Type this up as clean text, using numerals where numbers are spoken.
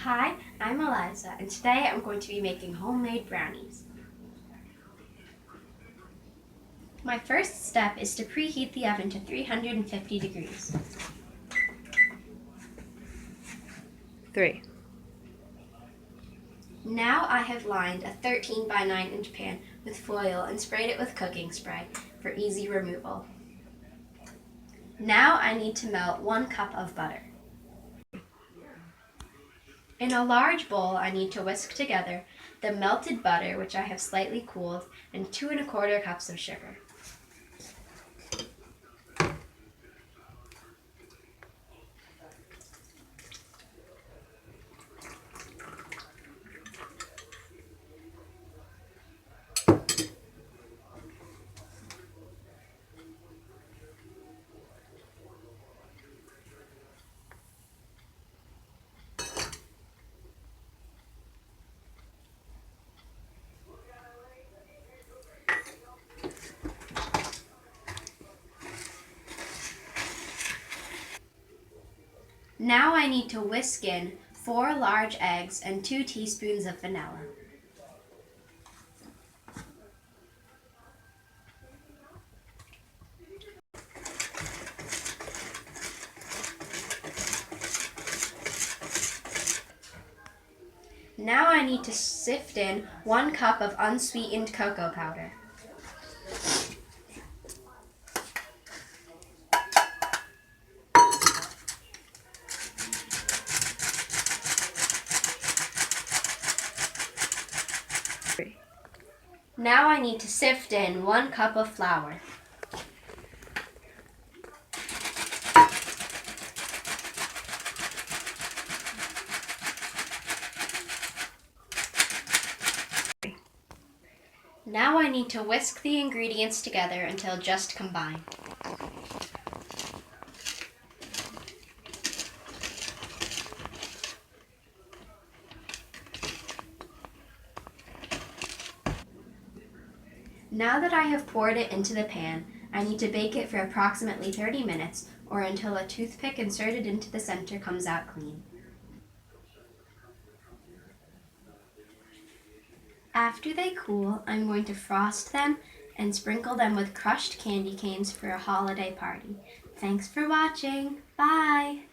Hi, I'm Aliza, and today I'm going to be making homemade brownies. My first step is to preheat the oven to 350 degrees. 3. Now I have lined a 13 by 9 inch pan with foil and sprayed it with cooking spray for easy removal. Now I need to melt 1 cup of butter. In a large bowl, I need to whisk together the melted butter, which I have slightly cooled, and 2 1/4 cups of sugar. Now I need to whisk in 4 large eggs and 2 teaspoons of vanilla. Now I need to sift in 1 cup of unsweetened cocoa powder. Now I need to sift in 1 cup of flour. Now I need to whisk the ingredients together until just combined. Now that I have poured it into the pan, I need to bake it for approximately 30 minutes or until a toothpick inserted into the center comes out clean. After they cool, I'm going to frost them and sprinkle them with crushed candy canes for a holiday party. Thanks for watching. Bye!